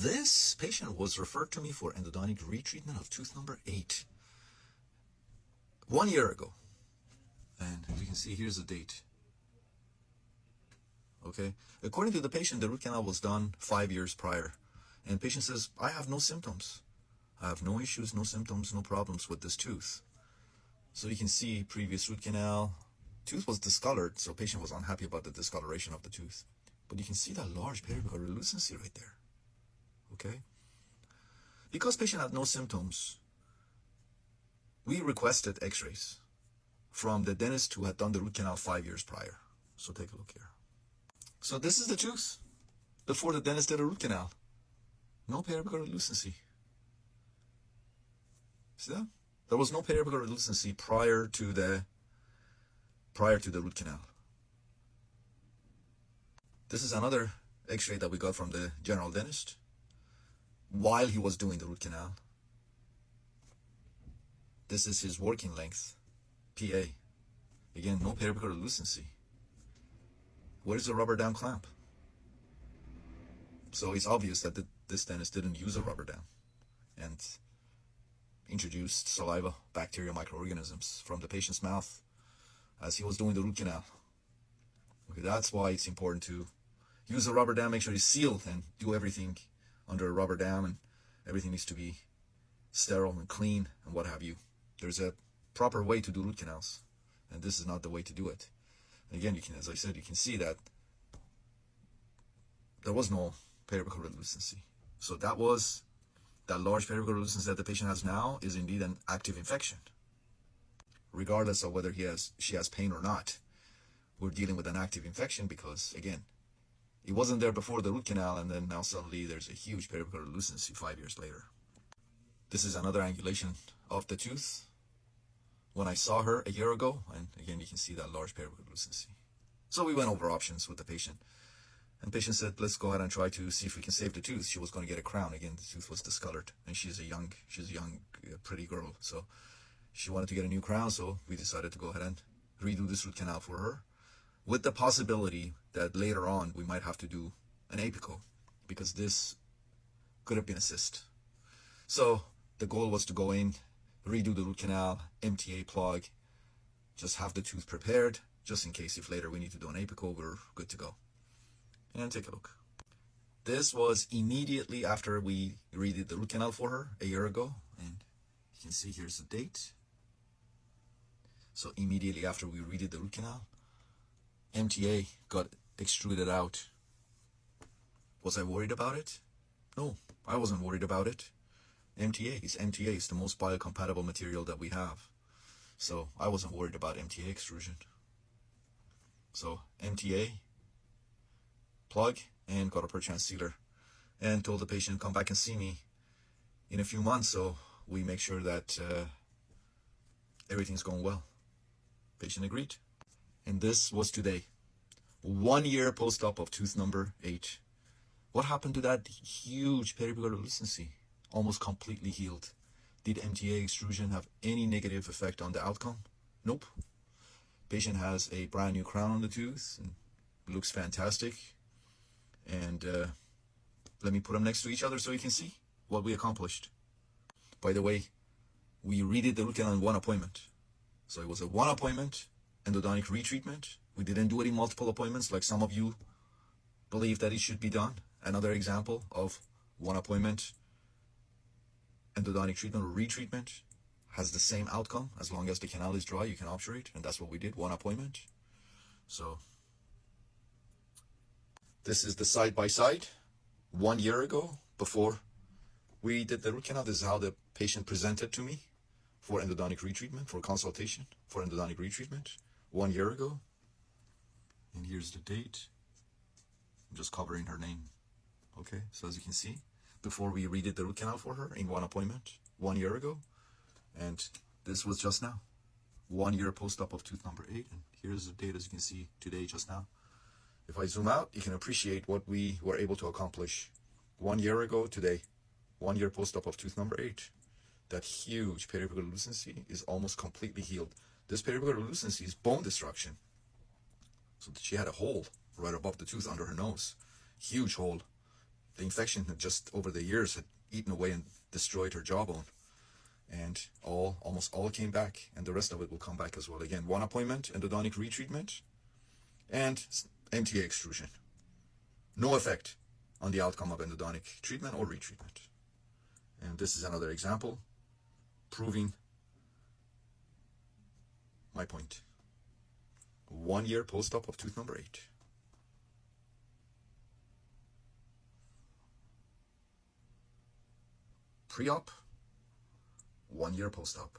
This patient was referred to me for endodontic retreatment of tooth number 8 1 year ago. And as you can see, here's the date. Okay, according to the patient, the root canal was done 5 years prior. And the patient says, I have no symptoms. I have no issues, no symptoms, no problems with this tooth. So you can see previous root canal, tooth was discolored, so patient was unhappy about the discoloration of the tooth. But you can see that large periapical relucency right there. Okay? Because patient had no symptoms, we requested x-rays from the dentist who had done the root canal 5 years prior. So take a look here. So this is the tooth before the dentist did a root canal. No periapical relucency. See that? There was no periapical relucency prior to the root canal. This is another x-ray that we got from the general dentist while he was doing the root canal. This is his working length, PA. Again, no periapical relucency. Where's the rubber dam clamp? So it's obvious that this dentist didn't use a rubber dam and introduced saliva, bacteria, microorganisms from the patient's mouth as he was doing the root canal. Okay, that's why it's important to use a rubber dam, make sure it's sealed, and do everything under a rubber dam, and everything needs to be sterile and clean and what have you. There's a proper way to do root canals, and this is not the way to do it. Again, you can, as I said, you can see that there was no periapical relucency. So that large periapical relucency that the patient has now is indeed an active infection. Regardless of whether she has pain or not, we're dealing with an active infection because, again, it wasn't there before the root canal, and then now suddenly there's a huge periapical relucency 5 years later. This is another angulation of the tooth when I saw her a year ago, and again, you can see that large periapical relucency. So we went over options with the patient, and the patient said, let's go ahead and try to see if we can save the tooth. She was going to get a crown. Again, the tooth was discolored, and she's a young, pretty girl, so she wanted to get a new crown, so we decided to go ahead and redo this root canal for her, with the possibility that later on we might have to do an apical, because this could have been a cyst. So the goal was to go in, redo the root canal, MTA plug, just have the tooth prepared, just in case if later we need to do an apical, we're good to go. And take a look. This was immediately after we redid the root canal for her a year ago, and you can see here's the date. So immediately after we redid the root canal, MTA got extruded out. Was I worried about it? No, I wasn't worried about it. MTA is the most biocompatible material that we have. So I wasn't worried about MTA extrusion. So MTA, plug, and got a per-chance sealer. And told the patient, come back and see me in a few months so we make sure that everything's going well. Patient agreed. And this was today. 1 year post-op of tooth number 8. What happened to that huge periapical relucency? Almost completely healed. Did MTA extrusion have any negative effect on the outcome? Nope. Patient has a brand new crown on the tooth and looks fantastic. And let me put them next to each other so you can see what we accomplished. By the way, we redid the root canal in 1 appointment. So it was a 1 appointment endodontic retreatment. We didn't do it in multiple appointments like some of you believe that it should be done. Another example of 1 appointment endodontic treatment or retreatment has the same outcome. As long as the canal is dry, you can obturate, and that's what we did, 1 appointment. So this is the side-by-side 1 year ago before we did the root canal. This is how the patient presented to me for endodontic retreatment, for consultation for endodontic retreatment 1 year ago. And here's the date. I'm just covering her name. Okay, so as you can see, before we redid the root canal for her in 1 appointment 1 year ago, and this was just now, 1 year post-op of tooth number 8, and here's the date as you can see today, just now. If I zoom out, you can appreciate what we were able to accomplish 1 year ago today, 1 year post-op of tooth number 8. That huge periapical relucency is almost completely healed. This periapical relucency is bone destruction. So she had a hole right above the tooth under her nose. Huge hole. The infection had just over the years had eaten away and destroyed her jawbone. And almost all came back, and the rest of it will come back as well. Again, 1 appointment, endodontic retreatment, and MTA extrusion. No effect on the outcome of endodontic treatment or retreatment. And this is another example proving my point. 1 year post-op of tooth number 8. Pre-op, 1 year post-op.